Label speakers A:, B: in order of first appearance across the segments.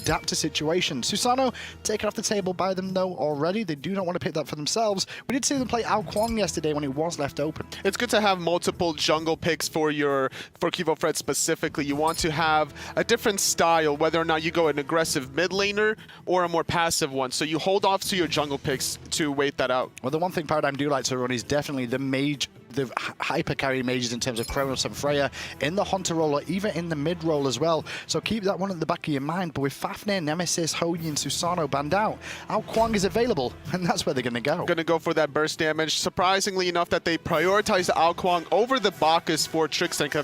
A: adapt to situations. Susano taken off the table by them, though, already. They do not want to pick that for themselves. We did see them play Ao Kwang yesterday when it was left open.
B: It's good to have multiple jungle picks for Kivo Fred specifically. You want to have a different style, whether or not you go an aggressive mid laner or a more passive one. So you hold off to your jungle picks to wait that out.
A: Well, the one thing Paradigm do like to run is definitely the mage, the hyper carry mages in terms of Kronos and Freya in the Hunter role, or even in the mid role as well. So keep that one at the back of your mind. But with Fafnir, Nemesis, Hoyi, and Susano banned out, Ao Kwang is available, and that's where they're going to go.
B: Going to go for that burst damage. Surprisingly enough, that they prioritized Ao Kwang over the Bacchus for Trickstank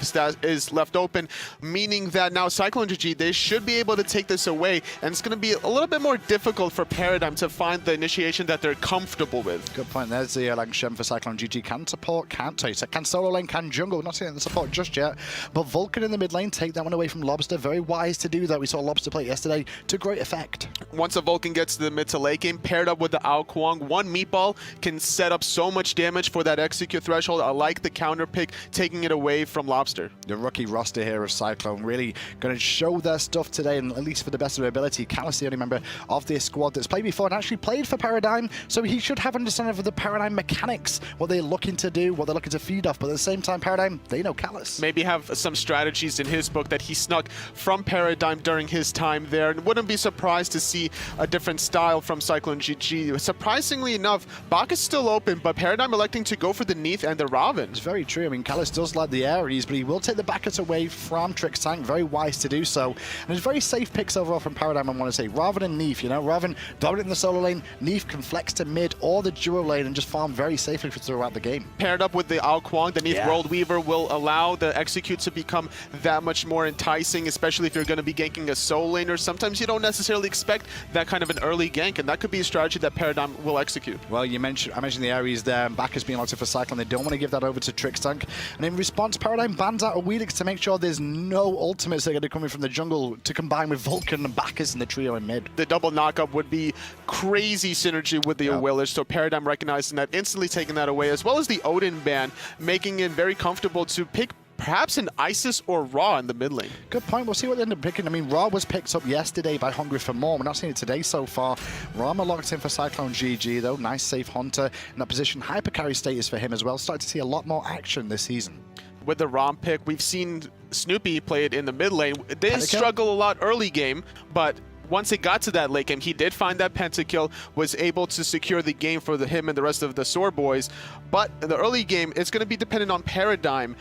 B: is left open, meaning that now CycloneGG, they should be able to take this away, and it's going to be a little bit more difficult for Paradigm to find the initiation that they're comfortable with.
A: Good point. There's the Langshem for CycloneGG. Can support, can solo lane, can jungle. Not seeing the support just yet. But Vulcan in the mid lane, take that one away from Lobster. Very wise to do that. We saw Lobster play yesterday to great effect.
B: Once a Vulcan gets to the mid to late game, paired up with the Ao Kwang, one meatball can set up so much damage for that execute threshold. I like the counter pick, taking it away from Lobster.
A: The rookie roster here of Cyclone really going to show their stuff today, and at least for the best of their ability. Callus, the only member of this squad that's played before and actually played for Paradigm, so he should have understanding of the Paradigm mechanics, what they're looking to do, what they're looking to feed off. But at the same time, Paradigm, they know Callus.
B: Maybe have some strategies in his book that he snuck from Paradigm during his time there, and wouldn't be surprised to see a different style from CycloneGG. Surprisingly enough, Bach is still open, but Paradigm electing to go for the Neath and the Raven.
A: It's very true. I mean, Callus does like the Ares, but he will take the Bacchus away from Trickstank. Very wise to do so. And it's very safe picks overall from Paradigm, I want to say. Raven and Neath, you know, Raven dominant in the solo lane, Neath can flex to mid or the duo lane and just farm very safely throughout the game.
B: Paired up with the Ao Kwang, the Neath World Weaver will allow the execute to become that much more enticing, especially if you're going to be ganking a solo laner. Sometimes you don't necessarily expect that kind of an early gank, and that could be a strategy that Paradigm will execute.
A: Well, I mentioned the Ares there, and Bacchus being locked for Cyclone. They don't want to give that over to Trickstank. And in response, Paradigm bans out a Weedix to make sure there's no ultimates that are going to come in from the jungle to combine with Vulcan and Bacchus in the trio in mid.
B: The double knockup would be crazy synergy with the Willers, so Paradigm recognizing that, instantly taking that away, as well as the Odin ban, making it very comfortable to pick perhaps an Isis or Ra in the mid lane.
A: Good point. We'll see what they end up picking. I mean, Ra was picked up yesterday by Hungry for More. We're not seeing it today so far. Rama locked in for CycloneGG, though. Nice safe Hunter in that position. Hyper carry status for him as well. Starting to see a lot more action this season.
B: With the Rom pick, we've seen Snoopy play it in the mid lane. They did struggle a lot early game, but once it got to that late game, he did find that pentakill, was able to secure the game for him and the rest of the Sword Boys. But in the early game, it's going to be dependent on Paradigm.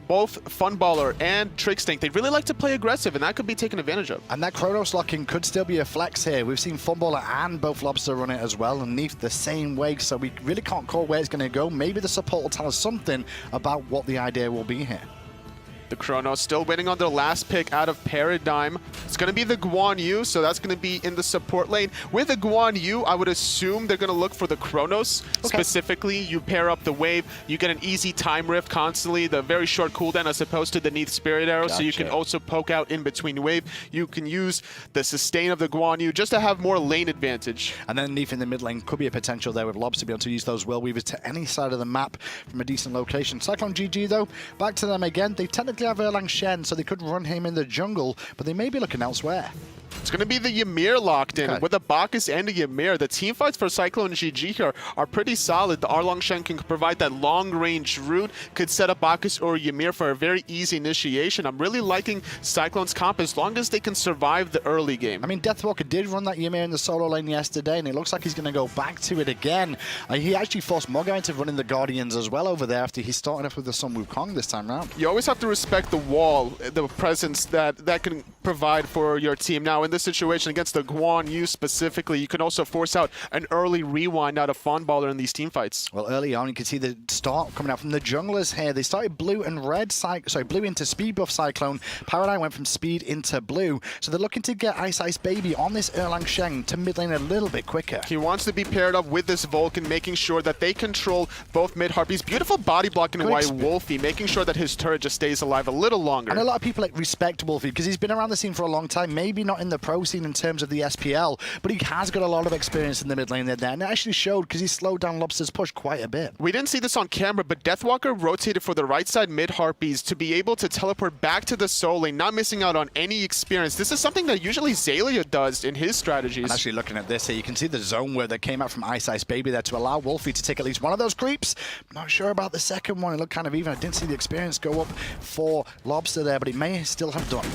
B: Both Funballer and Trickstank, they really like to play aggressive, and that could be taken advantage of.
A: And that Kronos locking could still be a flex here. We've seen Funballer and both Lobster run it as well, and Neath the same way, so we really can't call where it's going to go. Maybe the support will tell us something about what the idea will be here.
B: The Kronos still waiting on their last pick out of Paradigm. It's going to be the Guan Yu, so that's going to be in the support lane. With the Guan Yu, I would assume they're going to look for the Kronos. Specifically, you pair up the wave, you get an easy time rift constantly, the very short cooldown as opposed to the Neath Spirit Arrow, so you can also poke out in between wave. You can use the sustain of the Guan Yu just to have more lane advantage.
A: And then Neath in the mid lane could be a potential there with Lobster to be able to use those Will Weavers to any side of the map from a decent location. CycloneGG, though, back to them again. They technically have Erlang Shen, so they could run him in the jungle, but they may be looking elsewhere.
B: It's going to be the Ymir locked in. With the Bacchus and the Ymir, the team fights for CycloneGG here are pretty solid. The Erlang Shen can provide that long-range route, could set up Bacchus or Ymir for a very easy initiation. I'm really liking Cyclone's comp as long as they can survive the early game.
A: I mean, Deathwalker did run that Ymir in the solo lane yesterday, and it looks like he's going to go back to it again. He actually forced Moga into running the Guardians as well over there after he started off with the Sun Wukong this time round.
B: You always have to respect the wall, the presence that can provide for your team. Now, in this situation against the Guan Yu specifically, you can also force out an early rewind out of Funballer in these team fights.
A: Well, early on, you can see the start coming out from the junglers here. They started blue and red, blue into speed buff Cyclone. Paradigm went from speed into blue. So they're looking to get Ice Ice Baby on this Erlang Shen to mid lane a little bit quicker.
B: He wants to be paired up with this Vulcan, making sure that they control both mid Harpies. Beautiful body blocking by Wolfie, making sure that his turret just stays alive a little longer.
A: And a lot of people respect Wolfie because he's been around around the scene for a long time, maybe not in the pro scene in terms of the SPL, but he has got a lot of experience in the mid lane there, and it actually showed because he slowed down Lobster's push quite a bit.
B: We didn't see this on camera, but Deathwalker rotated for the right side mid Harpies to be able to teleport back to the soul lane, not missing out on any experience. This is something that usually Xaylia does in his strategies.
A: And actually looking at this here, you can see the zone where that came out from Ice Ice Baby there to allow Wolfie to take at least one of those creeps. Not sure about the second one. It looked kind of even. I didn't see the experience go up for Lobster there, but he may still have done.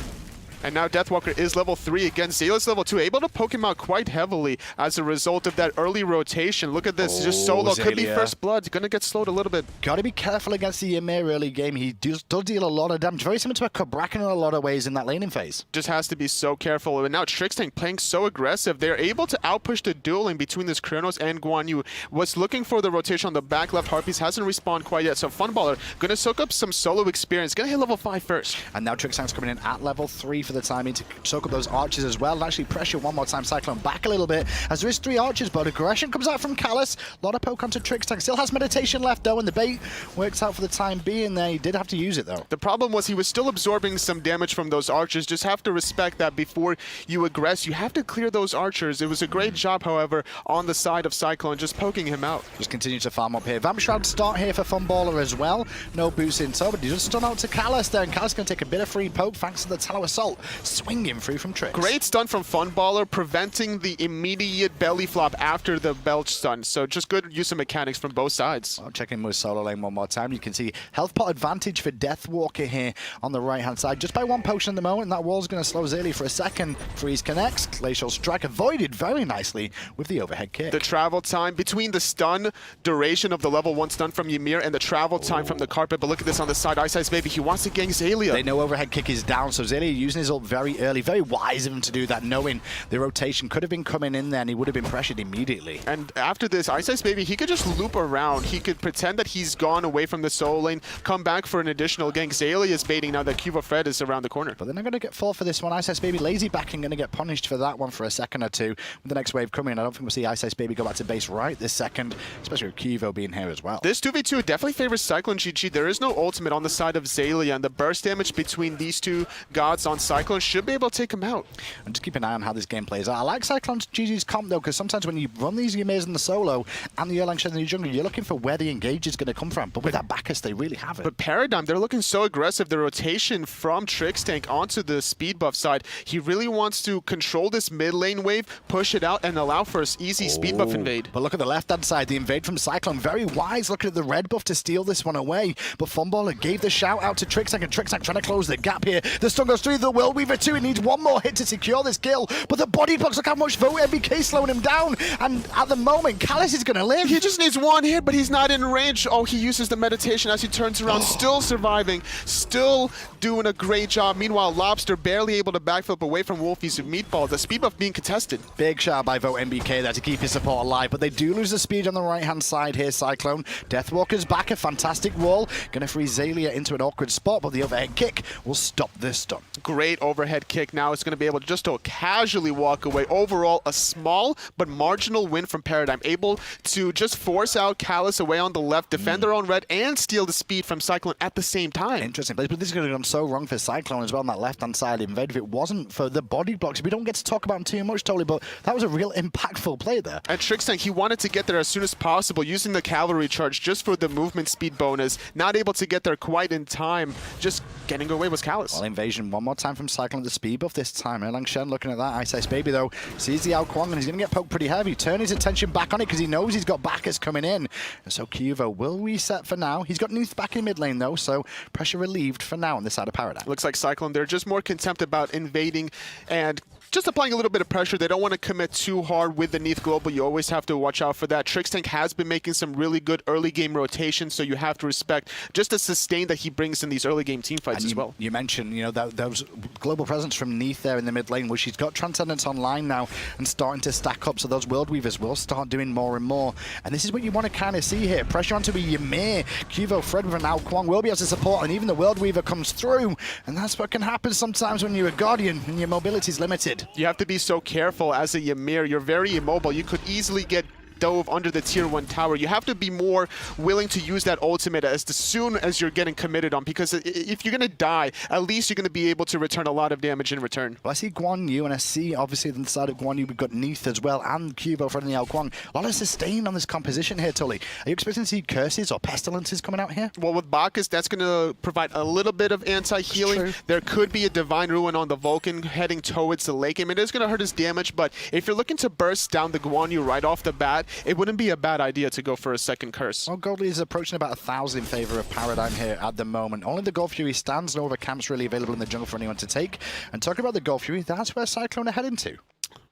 B: And now Deathwalker is level 3 again. Xaylia's level 2, able to poke him out quite heavily as a result of that early rotation. Look at this, just solo.
A: Xaylia.
B: Could be first blood. Gonna get slowed a little bit.
A: Got to be careful against the Ymir early game. He does deal a lot of damage. Very similar to a Cabrakan in a lot of ways in that laning phase.
B: Just has to be so careful. And now Trixtank playing so aggressive. They're able to outpush the dueling between this Kronos and Guan Yu. Was looking for the rotation on the back left. Harpies hasn't respawned quite yet. So Funballer gonna soak up some solo experience. Gonna hit level 5 first.
A: And now Trixtank's coming in at level 3 for the timing to soak up those archers as well, and actually pressure one more time Cyclone back a little bit, as there is 3 archers, but aggression comes out from Callus. A lot of poke onto Trixtank. Still has meditation left though, and the bait works out for the time being there. He did have to use it though.
B: The problem was he was still absorbing some damage from those archers. Just have to respect that before you aggress. You have to clear those archers. It was a great job, however, on the side of Cyclone, just poking him out.
A: Just continue to farm up here. Vamp Shroud start here for Funballer as well. No boost in tow, but he just stun out to Callus there, and Callus going to take a bit of free poke thanks to the Tallow Assault. Swinging through from Trix.
B: Great stun from Funballer, preventing the immediate belly flop after the belch stun. So just good use of mechanics from both sides.
A: I'll check in with solo lane one more time. You can see health pot advantage for Deathwalker here on the right-hand side. Just by 1 potion at the moment, and that wall's going to slow Xaylia for a second. Freeze connects. Glacial Strike avoided very nicely with the overhead kick.
B: The travel time between the stun duration of the level 1 stun from Ymir and the travel time from the carpet. But look at this on the side. Ice Ice Baby, he wants to gank Xaylia.
A: They know overhead kick is down, so Xaylia using his ult very early. Very wise of him to do that, knowing the rotation could have been coming in there and he would have been pressured immediately.
B: And after this, Ice Ice Baby, he could just loop around. He could pretend that he's gone away from the soul lane, come back for an additional gank. Xaylia is baiting now that Cuba Fred is around the corner.
A: But they're not going to get full for this one. Ice Ice Baby lazy backing, going to get punished for that one for a second or two. With the next wave coming, I don't think we'll see Ice Ice Baby go back to base right this second, especially with Kivo being here as well.
B: This 2v2 definitely favors CycloneGG. There is no ultimate on the side of Xaylia, and the burst damage between these two gods on Cyclone should be able to take him out.
A: And just keep an eye on how this game plays out. I like CycloneGG's comp though, because sometimes when you run these Ymirs in the solo and the Erlang Shen in the jungle, you're looking for where the engage is going to come from. But with that Bacchus, they really have it.
B: But Paradigm, they're looking so aggressive. The rotation from Trixtank onto the speed buff side, he really wants to control this mid lane wave, push it out, and allow for an easy speed buff invade.
A: But look at the left-hand side, the invade from Cyclone. Very wise looking at the red buff to steal this one away. But Funballer gave the shout out to Trixtank, and Trixtank trying to close the gap here. The stun goes through the World Weaver too. He needs one more hit to secure this kill. But the body blocks, look how much vote MBK slowing him down. And at the moment, Callus is going to live.
B: He just needs one hit, but he's not in range. Oh, he uses the meditation as he turns around, still surviving, still doing a great job. Meanwhile, Lobster barely able to backflip away from Wolfie's meatball. The speed buff being contested.
A: Big shout by Vote MBK there to keep his support alive, but they do lose the speed on the right-hand side here, Cyclone. Deathwalker's back, a fantastic wall. Going to freeze Xaylia into an awkward spot, but the overhead kick will stop this stun.
B: Great overhead kick. Now it's going to be able to just to casually walk away. Overall, a small but marginal win from Paradigm. Able to just force out Callus away on the left, defend their own red, and steal the speed from Cyclone at the same time.
A: Interesting, but this is going to have gone so wrong for Cyclone as well on that left-hand side invade. If it wasn't for the body blocks, we don't get to talk about them too much, totally, but that was a real impactful play there.
B: And Trixtank, he wanted to get there as soon as possible, using the cavalry charge just for the movement speed bonus. Not able to get there quite in time. Just getting away was Callus.
A: Well, invasion one more time from Cyclone, the speed buff this time. Erlang Shen looking at that. Ice Ice Baby, though, sees the Ao Kuang, and he's going to get poked pretty heavy. Turn his attention back on it because he knows he's got Bacchus coming in. And so Kyuvo will reset for now. He's got Neath back in mid lane, though, so pressure relieved for now on this side of Paradigm.
B: Looks like Cyclone, they're just more contempt about invading and just applying a little bit of pressure. They don't want to commit too hard with the Neath Global. You always have to watch out for that. Trixtank has been making some really good early game rotations, so you have to respect just the sustain that he brings in these early game team fights as well.
A: You mentioned, you know, those global presence from Neath there in the mid lane, where she's got Transcendence online now and starting to stack up, so those World Weavers will start doing more and more. And this is what you want to kind of see here. Pressure onto a Ymir. Kyuvo Fred with an Ao Kuang will be able to support, and even the World Weaver comes through. And that's what can happen sometimes when you're a Guardian and your mobility is limited.
B: You have to be so careful as a Ymir. You're very immobile. You could easily get dove under the tier 1 tower. You have to be more willing to use that ultimate as soon as you're getting committed on, because if you're going to die, at least you're going to be able to return a lot of damage in return.
A: Well, I see Guan Yu, and I see, obviously, on the side of Guan Yu, we've got Neath as well, and Cubo from the Ao Guang. A lot of sustain on this composition here, Tully. Are you expecting to see curses or pestilences coming out here?
B: Well, with Bacchus, that's going to provide a little bit of anti-healing. There could be a Divine Ruin on the Vulcan heading towards the late game. It is going to hurt his damage, but if you're looking to burst down the Guan Yu right off the bat, it wouldn't be a bad idea to go for a second curse.
A: Well, Goldie is approaching about 1,000 in favor of Paradigm here at the moment. Only the Gold Fury stands, no other camps really available in the jungle for anyone to take. And talking about the Gold Fury, that's where Cyclone are heading to.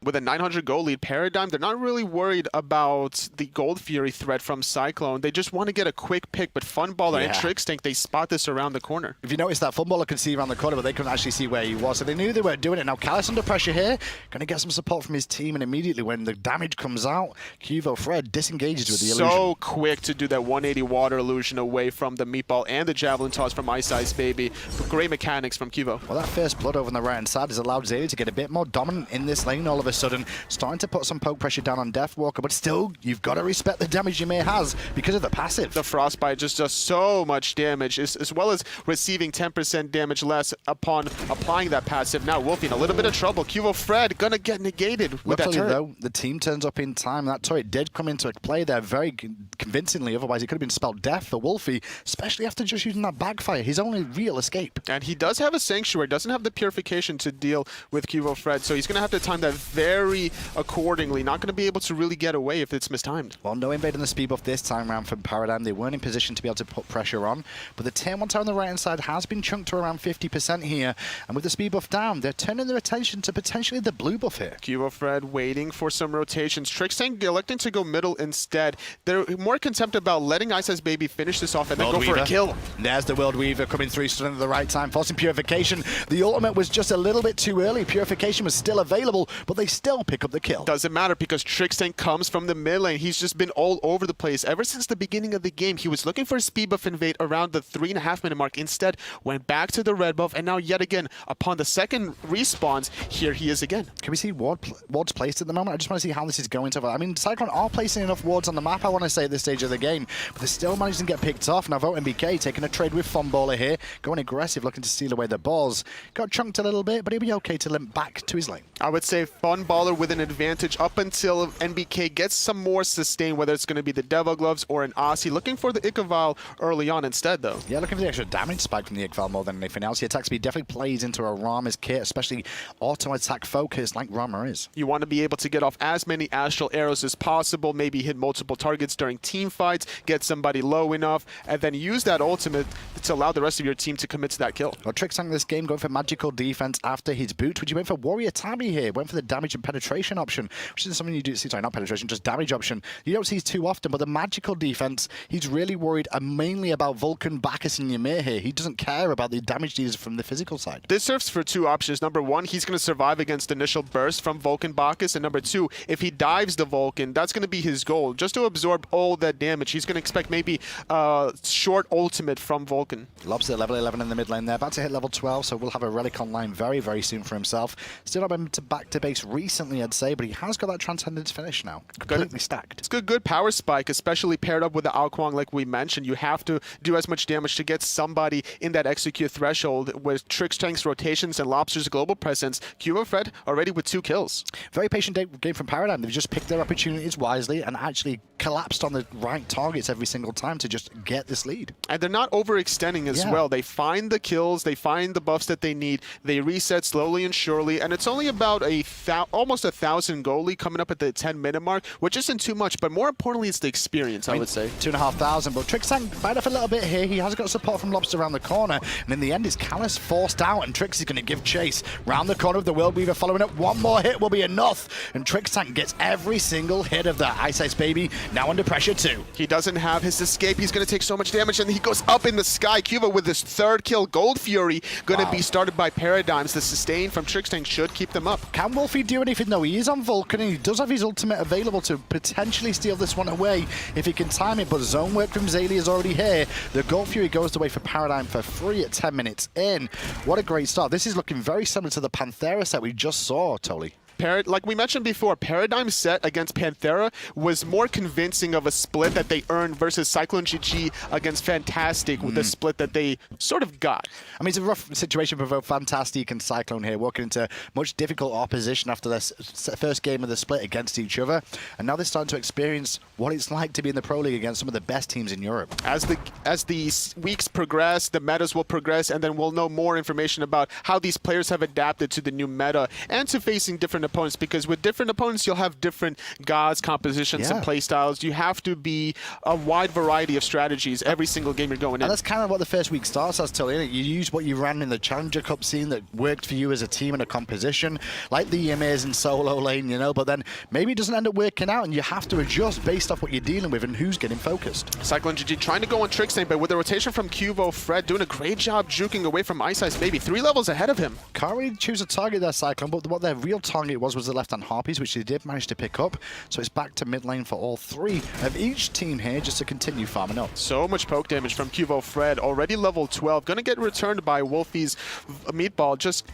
B: With a 900 gold lead, Paradigm, they're not really worried about the Gold Fury threat from Cyclone. They just want to get a quick pick, but Funballer and Trickstank, they spot this around the corner.
A: If you notice that, Funballer could see around the corner, but they couldn't actually see where he was. So they knew they weren't doing it. Now, Callus under pressure here, going to get some support from his team, and immediately when the damage comes out, Cuvo Fred disengages with the illusion.
B: So quick to do that 180 water illusion away from the meatball and the javelin toss from Ice Ice Baby. Great mechanics from Cuvo.
A: Well, that first blood over on the right-hand side has allowed Zaylee to get a bit more dominant in this lane all of a sudden, starting to put some poke pressure down on Deathwalker, but still, you've got to respect the damage Ymir has because of the passive.
B: The Frostbite just does so much damage, as well as receiving 10% damage less upon applying that passive. Now Wolfie in a little bit of trouble. Cuvo Fred gonna get negated with that turret.
A: Though, the team turns up in time. That turret did come into play there very convincingly, otherwise it could have been spelled death for Wolfie, especially after just using that backfire, his only real escape.
B: And he does have a Sanctuary, doesn't have the Purification to deal with Cuvo Fred, so he's gonna have to time that very accordingly. Not going to be able to really get away if it's mistimed.
A: Well, no invade on the speed buff this time around from Paradigm. They weren't in position to be able to put pressure on, but the tier 1 tower on the right-hand side has been chunked to around 50% here, and with the speed buff down, they're turning their attention to potentially the blue buff here.
B: Cuvo Fred waiting for some rotations. Trickstank electing to go middle instead. They're more contempt about letting Ice Ice Baby finish this off and then go for a kill.
A: There's the World Weaver coming through, stunning at the right time, forcing Purification. The ultimate was just a little bit too early. Purification was still available, but they still pick up the kill.
B: Doesn't matter because Trickstank comes from the mid lane. He's just been all over the place. Ever since the beginning of the game, he was looking for a speed buff invade around the 3.5 minute mark. Instead, went back to the red buff, and now yet again, upon the second respawns, here he is again.
A: Can we see wards placed at the moment? I just want to see how this is going so far. I mean, Cyclone are placing enough wards on the map, I want to say, at this stage of the game, but they're still managing to get picked off. Now, VoteMBK taking a trade with Funballer here, going aggressive, looking to steal away the balls. Got chunked a little bit, but he'll be okay to limp back to his lane.
B: I would say Funballer with an advantage up until NBK gets some more sustain, whether it's going to be the Devil Gloves or an Aussie. Looking for the Ikaval early on instead, though.
A: Yeah, looking for the extra damage spike from the Ikaval more than anything else. The attack speed definitely plays into a Rama's kit, especially auto-attack focus like Rama is.
B: You want to be able to get off as many Astral Arrows as possible, maybe hit multiple targets during team fights, get somebody low enough, and then use that ultimate to allow the rest of your team to commit to that kill.
A: Well, Trickstank this game going for magical defense after his boot, which he went for Warrior Tabby here, went for the damage and penetration option, which is something you do see, sorry, not penetration, just damage option. You don't see too often, but the magical defense, he's really worried mainly about Vulcan, Bacchus, and Ymir here. He doesn't care about the damage dealers from the physical side.
B: This serves for two options. Number one, he's going to survive against initial burst from Vulcan Bacchus, and number two, if he dives the Vulcan, that's going to be his goal. Just to absorb all that damage, he's going to expect maybe a short ultimate from Vulcan.
A: Lobster level 11 in the mid lane there, about to hit level 12, so we'll have a relic online very, very soon for himself. Still not been back to base recently, I'd say, but he has got that Transcendence finish now, completely stacked.
B: It's good power spike, especially paired up with the Ao Guang like we mentioned. You have to do as much damage to get somebody in that execute threshold. With Trickstank's rotations and Lobster's global presence, Cuvo Fred already with 2 kills.
A: Very patient game from Paradigm. They've just picked their opportunities wisely and actually collapsed on the right targets every single time to just get this lead.
B: And they're not overextending as well. They find the kills, they find the buffs that they need, they reset slowly and surely, and it's only about almost 1,000 goalie coming up at the 10-minute mark, which isn't too much, but more importantly, it's the experience, I would say.
A: 2,500, but Trickstank bite off a little bit here. He has got support from Lobster around the corner, and in the end, it's Callus forced out, and Trix is going to give chase. Round the corner of the World Weaver following up. One more hit will be enough, and Trickstank gets every single hit of that. Ice Ice Baby now under pressure too.
B: He doesn't have his escape. He's going to take so much damage, and he goes up in the sky. Cuvo with his 3rd kill. Gold Fury going to be started by Paradigms. The sustain from Trickstank should keep them up.
A: Can Wolfie do anything though? He is on Vulcan, and he does have his ultimate available to potentially steal this one away if he can time it, but zone work from Zaylee is already here. The Gold Fury goes away for Paradigm for free at 10 minutes in. What a great start. This is looking very similar to the Panthera set we just saw, Tolly.
B: like we mentioned before, Paradigm's set against Panthera was more convincing of a split that they earned versus CycloneGG against Fantastic with the split that they sort of got.
A: I mean, it's a rough situation for both Fantastic and Cyclone here, walking into much difficult opposition after this first game of the split against each other, and now they're starting to experience what it's like to be in the Pro League against some of the best teams in Europe.
B: As the weeks progress, the metas will progress, and then we'll know more information about how these players have adapted to the new meta and to facing different opponents, because with different opponents you'll have different gods, compositions, and playstyles. You have to be a wide variety of strategies every single game you're going in.
A: And that's kind of what the first week starts as, Tully, isn't it? You use what you ran in the Challenger Cup scene that worked for you as a team and a composition, like the amazing solo lane, you know, but then maybe it doesn't end up working out and you have to adjust based off what you're dealing with and who's getting focused.
B: CycloneGG trying to go on Trickstain, but with the rotation from Cuvo, Fred doing a great job juking away from Ice Ice Baby, 3 levels ahead of him.
A: Can't really choose a target there, Cyclone, but what their real target was the left-hand Harpies, which they did manage to pick up. So it's back to mid lane for all 3 of each team here just to continue farming up.
B: So much poke damage from Cuvo Fred, already level 12, gonna get returned by Wolfie's meatball, just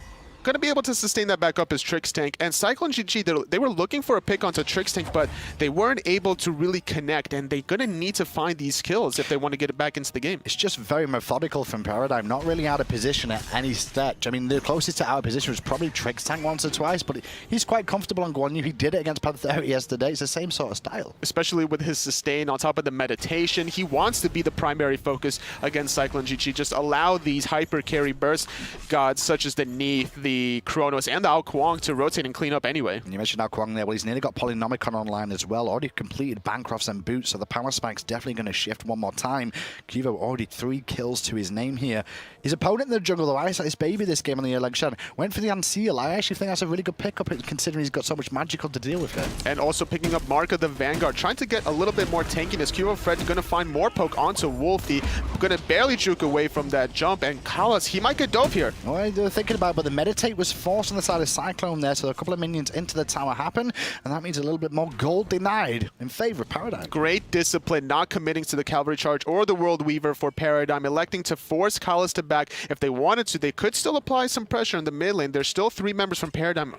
B: going to be able to sustain that back up as Trickstank. And CycloneGG, they were looking for a pick onto Trickstank, but they weren't able to really connect, and they're going to need to find these kills if they want to get it back into the game.
A: It's just very methodical from Paradigm, not really out of position at any stretch. I mean, the closest to out of position was probably Trickstank once or twice, but he's quite comfortable on Guan Yu. He did it against Panthera yesterday. It's the same sort of style.
B: Especially with his sustain on top of the meditation. He wants to be the primary focus against CycloneGG. Just allow these hyper carry burst gods such as the Neath, the Kronos, and the Ao Kuang to rotate and clean up anyway.
A: And you mentioned Ao Kuang there. Well, he's nearly got Polynomicon online as well. Already completed Bancrofts and Boots, so the power spike's definitely going to shift one more time. Cuvo already 3 kills to his name here. His opponent in the jungle, though, Ice Ice Baby this game on the leg shed, went for the Unseal. I actually think that's a really good pickup considering he's got so much magical to deal with here.
B: And also picking up Mark of the Vanguard, trying to get a little bit more tankiness. Cuvo Fred's going to find more poke onto Wolfie, going to barely juke away from that jump, and Kalas, he might get dove here.
A: Well, they were thinking about it, but the Meditate was forced on the side of Cyclone there, so a couple of minions into the tower happen, and that means a little bit more gold denied in favor of Paradigm.
B: Great discipline, not committing to the Cavalry Charge or the World Weaver for Paradigm, electing to force Kalas to back. If they wanted to, they could still apply some pressure in the mid lane. There's still 3 members from Paradigm.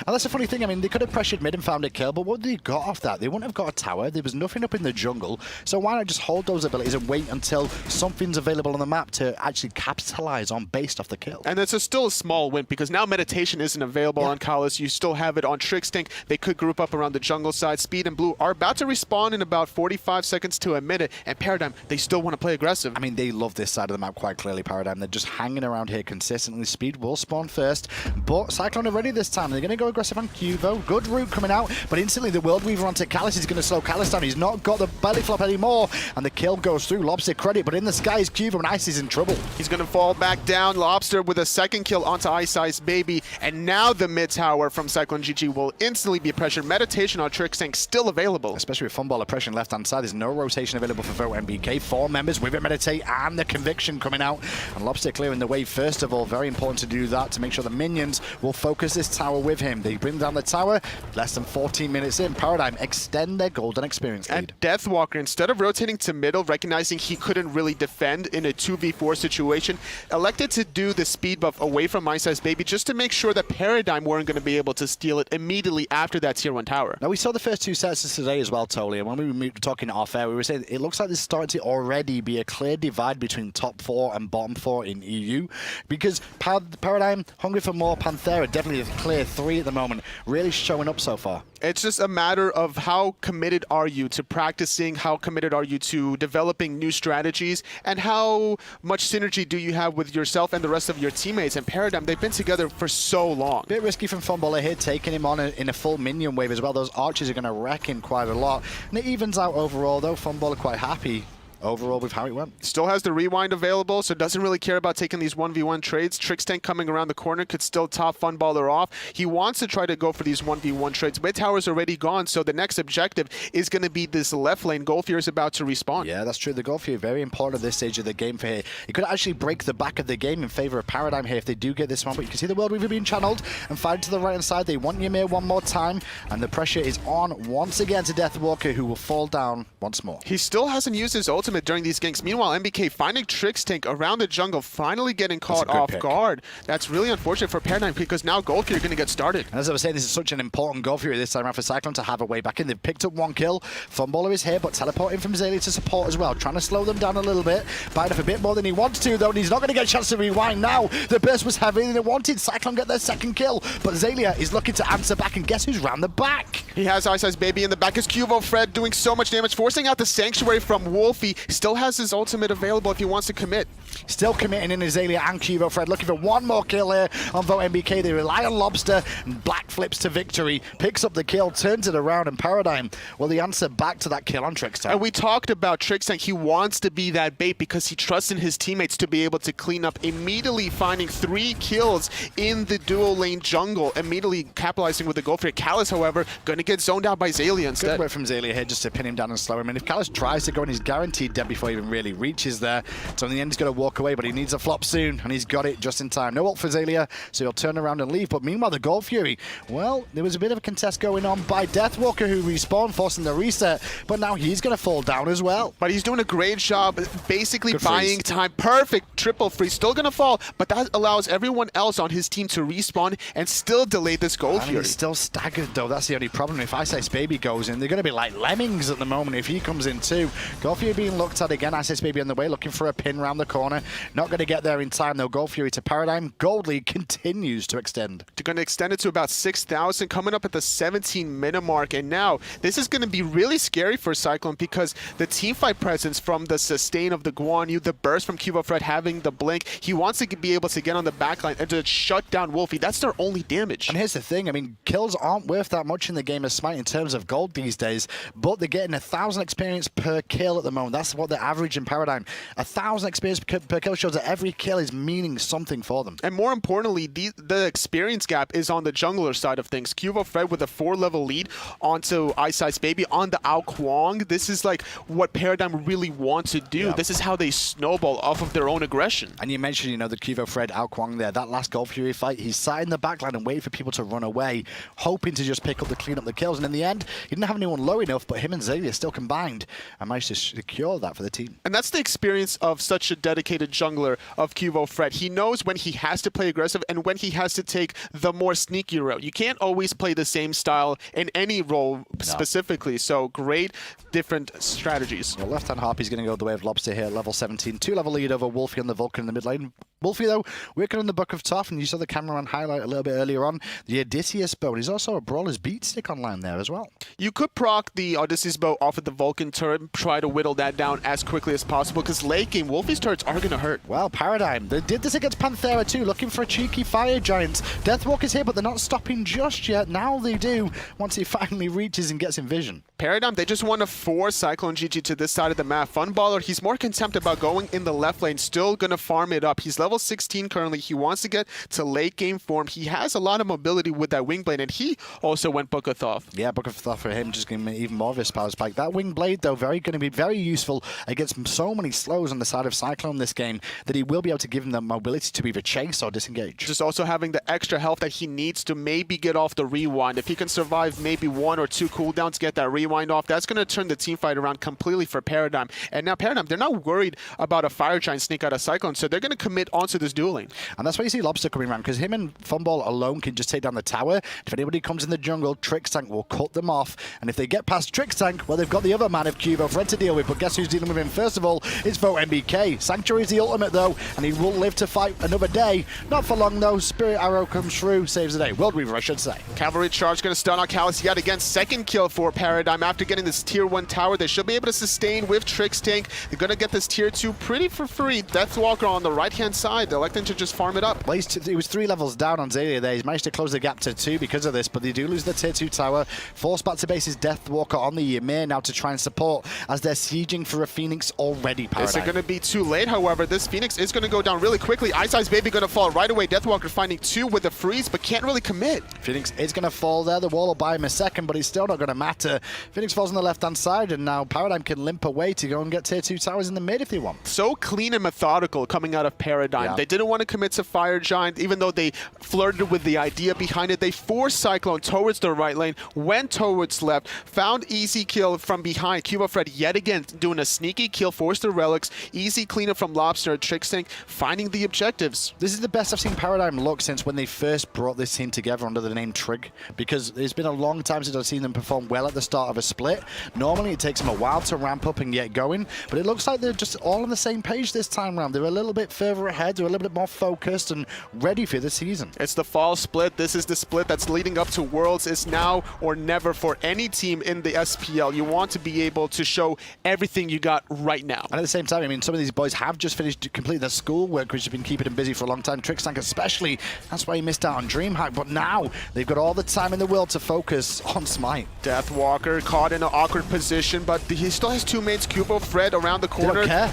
A: And that's the funny thing, I mean, they could have pressured mid and found a kill, but what they got off that? They wouldn't have got a tower, there was nothing up in the jungle, so why not just hold those abilities and wait until something's available on the map to actually capitalize on based off the kill?
B: And it's still a small win, because now meditation isn't available on Kalas, you still have it on Trickstank. They could group up around the jungle side. Speed and Blue are about to respawn in about 45 seconds to a minute, and Paradigm, they still want to play aggressive.
A: I mean, they love this side of the map quite clearly, Paradigm. They're just hanging around here consistently. Speed will spawn first, but Cyclone are ready this time. They're going to go aggressive on Cuvo. Good route coming out, but instantly the World Weaver onto Kalas is going to slow Kalas down. He's not got the belly flop anymore, and the kill goes through. Lobster credit, but in the sky is Cuvo, and Ice is in trouble.
B: He's going to fall back down. Lobster with a second kill onto Ice Ice Baby, and now the mid tower from CycloneGG will instantly be pressured. Meditation on Trickstank still available.
A: Especially with Funball oppression left-hand side. There's no rotation available for Vote MBK. 4 members with it, Meditate, and the Conviction coming out. And Lobster clearing the way first of all. Very important to do that to make sure the minions will focus this tower with him. They bring down the tower. Less than 14 minutes in, Paradigm extend their golden experience lead.
B: And Deathwalker, instead of rotating to middle, recognizing he couldn't really defend in a 2v4 situation, elected to do the speed buff away from Ice Ice Baby just to make sure that Paradigm weren't going to be able to steal it immediately after that tier 1 tower.
A: Now, we saw the first 2 sets today as well, Toli, and when we were talking off air, we were saying it looks like there's starting to already be a clear divide between top 4 and bottom 4 in EU, because Paradigm, hungry for more, Panthera, definitely a clear 3 at the moment, really showing up so far.
B: It's just a matter of how committed are you to practicing, how committed are you to developing new strategies, and how much synergy do you have with yourself and the rest of your teammates. And Paradigm, they've been together for so long.
A: Bit risky from Funballer here, taking him on in a full minion wave as well. Those archers are going to wreck him quite a lot. And it evens out overall, though. Funballer quite happy overall with how it went.
B: Still has the rewind available, so doesn't really care about taking these 1v1 trades. Trickstank coming around the corner could still top Funballer off. He wants to try to go for these 1v1 trades. Mid tower's already gone, so the next objective is going to be this left lane. Golfier is about to respawn.
A: Yeah, that's true. The Golfier, very important at this stage of the game for here. He could actually break the back of the game in favor of Paradigm here if they do get this one, but you can see the World Weaver being channeled and fighting to the right-hand side. They want Ymir one more time, and the pressure is on once again to Deathwalker, who will fall down once more.
B: He still hasn't used his ult ultimate during these ganks. Meanwhile, MBK finding Trix Tank around the jungle, finally getting caught off guard. That's really unfortunate for Paradigm because now Gold Fury are going to get started.
A: And as I was saying, this is such an important Gold Fury this time around for Cyclone to have a way back in. They've picked up 1 kill. Funballer is here, but teleporting from Zaylia to support as well, trying to slow them down a little bit. Bite off a bit more than he wants to, though, and he's not going to get a chance to rewind now. The burst was heavier than it wanted. Cyclone get their 2nd kill, but Zaylia is looking to answer back, and guess who's round the back?
B: He has Ice Ice Baby in the back. His Cuvo Fred doing so much damage, forcing out the Sanctuary from Wolfie. Still has his ultimate available if he wants to commit.
A: Still committing in Azalea and Cuvo Fred, looking for 1 more kill here on Vote MBK. They rely on Lobster, and Black flips to victory, picks up the kill, turns it around, and Paradigm, well, the answer back to that kill on Trix Tank.
B: And we talked about Trix Tank. He wants to be that bait because he trusts in his teammates to be able to clean up, immediately finding 3 kills in the dual lane jungle, immediately capitalizing with the goal for Callus, however, going to get zoned out by Zaylia instead.
A: Good work from Zaylia here just to pin him down and slow him. And if Callus tries to go in, he's guaranteed dead before he even really reaches there. So in the end, he's going to walk away, but he needs a flop soon, and he's got it just in time. No ult for Zaylia, so he'll turn around and leave. But meanwhile, the Gold Fury, well, there was a bit of a contest going on by Deathwalker, who respawned, forcing the reset, but now he's going to fall down as well.
B: But he's doing a great job, basically buying time. Perfect triple freeze, still going to fall, but that allows everyone else on his team to respawn and still delay this Gold Fury.
A: He's still staggered, though. That's the only problem. If Ice Ice Baby goes in, they're going to be like lemmings at the moment if he comes in too. Gold Fury being looked at again. Ice Ice Baby on the way, looking for a pin round the corner. Not going to get there in time, though. Gold Fury to Paradigm. Gold League continues to extend.
B: They're going to extend it to about 6,000, coming up at the 17-minute mark. And now, this is going to be really scary for Cyclone because the teamfight presence from the sustain of the Guan Yu, the burst from Cuvo Fred having the blink, he wants to be able to get on the backline and to shut down Wolfie. That's their only damage.
A: And here's the thing, I mean, kills aren't worth that much in the game of Smite in terms of gold these days, but they're getting 1,000 experience per kill at the moment. That's what they're averaging Paradigm. 1,000 experience per kill shows that every kill is meaning something for them.
B: And more importantly, the experience gap is on the jungler side of things. Cuvo Fred with a 4-level lead onto Ice Ice Baby on the Ao Kuang. This is like what Paradigm really wants to do. Yep. This is how they snowball off of their own aggression.
A: And you mentioned, you know, the Cuvo Fred Ao Kuang there. That last Gold Fury fight, he sat in the backline and waited for people to run away, hoping to just pick up clean up the kills. And in the end, he didn't have anyone low enough, but him and Zaylia still combined and managed to secure that for the team.
B: And that's the experience of such a dedicated jungler of Cuvo Fred. He knows when he has to play aggressive and when he has to take the more sneaky route. You can't always play the same style in any role specifically. So great different strategies.
A: Well, left-hand Harpy's going to go the way of Lobster here, level 17. 2-level lead over Wolfie on the Vulcan in the mid lane. Wolfie, though, working on the Book of Tough, and you saw the cameraman highlight a little bit earlier on, the Odysseus bow. He's also a Brawler's Beat stick online there as well.
B: You could proc the Odysseus bow off of the Vulcan turret, try to whittle that down as quickly as possible, because late game, Wolfie's turrets are going to hurt.
A: Well, Paradigm, they did this against Panthera too, looking for a cheeky Fire Giant. Deathwalker's here, but they're not stopping just yet. Now they do, once he finally reaches and gets in vision.
B: Paradigm, they just want to force CycloneGG to this side of the map. Funballer, he's more content about going in the left lane, still going to farm it up. He's level 16 currently. He wants to get to late game form. He has a lot of mobility with that wing blade, and he also went Book of Thoth. Yeah,
A: Book of Thoth for him, just giving him even more of his power spike. That wing blade, though, going to be very useful against so many slows on the side of Cyclone this game that he will be able to give him the mobility to either chase or disengage.
B: Just also having the extra health that he needs to maybe get off the rewind. If he can survive maybe 1 or 2 cooldowns, get that rewind off, that's going to turn the team fight around completely for Paradigm. And now Paradigm, they're not worried about a Fire Giant sneak out of Cyclone, so they're going to commit onto this dueling.
A: And that's why you see Lobster coming around, because him and Funball alone can just take down the tower. If anybody comes in the jungle, Trix Tank will cut them off. And if they get past Trix Tank, well, they've got the other man of Cuvo Fred to deal with. But guess who's dealing with him first of all? It's Vote MBK. Sanctuary is the ultimate, though, and he will live to fight another day. Not for long, though. Spirit Arrow comes through, saves the day. World Weaver, I should say.
B: Cavalry charge going to stun on Callus yet again. Second kill for Paradigm. After getting this tier 1 tower, they should be able to sustain with Trix Tank. They're going to get this tier 2 pretty for free. Deathwalker on the right-hand side. They're electing to just farm it up.
A: Well, he was 3 levels down on Zaylia there. He's managed to close the gap to 2 because of this, but they do lose the tier 2 tower. Forced back to base is Deathwalker on the Ymir now to try and support as they're sieging for a Phoenix already, Paradigm.
B: It's going to be too late, however. This Phoenix is going to go down really quickly. Ice Ice Baby going to fall right away. Deathwalker finding 2 with the freeze, but can't really commit.
A: Phoenix is going to fall there. The wall will buy him a second, but it's still not going to matter. Phoenix falls on the left-hand side, and now Paradigm can limp away to go and get tier 2 towers in the mid if they want.
B: So clean and methodical coming out of Paradigm. Paradigm.
A: Yeah.
B: They didn't want to commit to Fire Giant, even though they flirted with the idea behind it. They forced Cyclone towards the right lane, went towards left, found easy kill from behind. CubaFred yet again doing a sneaky kill, forced the relics, easy cleanup from Lobster, Tricksink, finding the objectives.
A: This is the best I've seen Paradigm look since when they first brought this team together under the name Trig, because it's been a long time since I've seen them perform well at the start of a split. Normally it takes them a while to ramp up and get going, but it looks like they're just all on the same page this time around. They're a little bit further ahead, they're a little bit more focused and ready for the season.
B: It's the fall split. This is the split that's leading up to Worlds. It's now or never for any team in the SPL. You want to be able to show everything you got right now.
A: And at the same time, I mean, some of these boys have just finished completing their schoolwork, which has been keeping them busy for a long time. Trickstank especially, that's why he missed out on DreamHack, but now they've got all the time in the world to focus on Smite.
B: Deathwalker caught in an awkward position, but he still has two mates, CubaFred around the
A: They
B: corner.
A: don't care.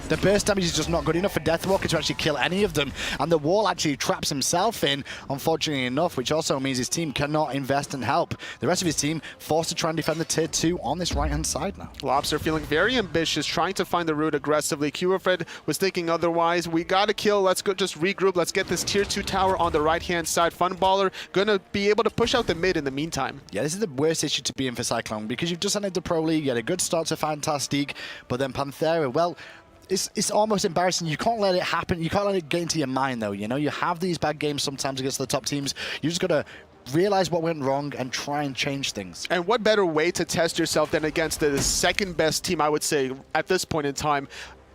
A: The burst damage is just not good enough for Deathwalker to actually kill any of them, and the wall actually traps himself in, unfortunately enough, which also means his team cannot invest and help. The rest of his team forced to try and defend the tier 2 on this right-hand side now.
B: Lobster feeling very ambitious, trying to find the route aggressively. CubaFred was thinking otherwise. We got to kill. Let's go just regroup. Let's get this tier 2 tower on the right-hand side. Funballer going to be able to push out the mid in the meantime.
A: Yeah, this is the worst issue to be in for Cyclone, because you've just entered the Pro League, you had a good start to Fantastique, but then Panthera, well, it's almost embarrassing. You can't let it happen. You can't let it get into your mind, though. You know, you have these bad games sometimes against the top teams. You just got to realize what went wrong and try and change things.
B: And what better way to test yourself than against the second best team, I would say, at this point in time,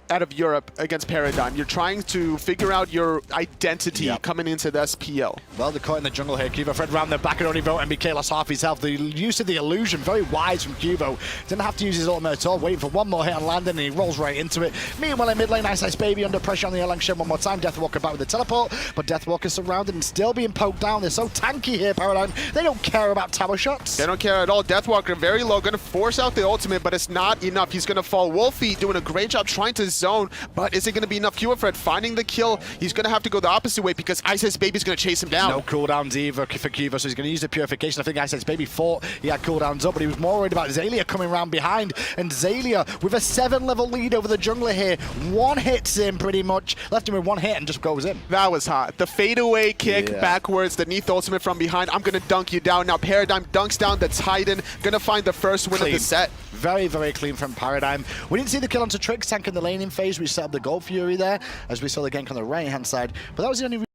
B: out of Europe against Paradigm. You're trying to figure out your identity coming into the SPL.
A: Well, they're caught in the jungle here. CubaFred round the back and only vote MBK lost half his health. The use of the illusion, very wise from Cubo. Didn't have to use his ultimate at all, waiting for one more hit on Landon, and he rolls right into it. Meanwhile, in mid lane, Ice Baby under pressure on the Erlang Shed one more time. Deathwalker back with the teleport, but Deathwalker surrounded and still being poked down. They're so tanky here, Paradigm. They don't care about tower shots.
B: They don't care at all. Deathwalker very low, going to force out the ultimate, but it's not enough. He's going to fall. Wolfie doing a great job trying to zone, but is it going to be enough? CubaFred finding the kill. He's going to have to go the opposite way because Ice Baby's going to chase him down.
A: No cooldowns either for Cuba, so he's going to use the purification. I think Ice Baby thought he had cooldowns up, but he was more worried about Zalia coming around behind. And Zalia with a 7-level lead over the jungler here. One hits him pretty much. Left him with one hit and just goes in.
B: That was hot. The fadeaway kick backwards, the Neath ultimate from behind. I'm going to dunk you down. Now Paradigm dunks down the Titan. Going to find the first win of the set.
A: Very, very clean from Paradigm. We didn't see the kill onto Trickstank in the laning phase. We set up the Gold Fury there, as we saw the gank on the right-hand side. But that was the only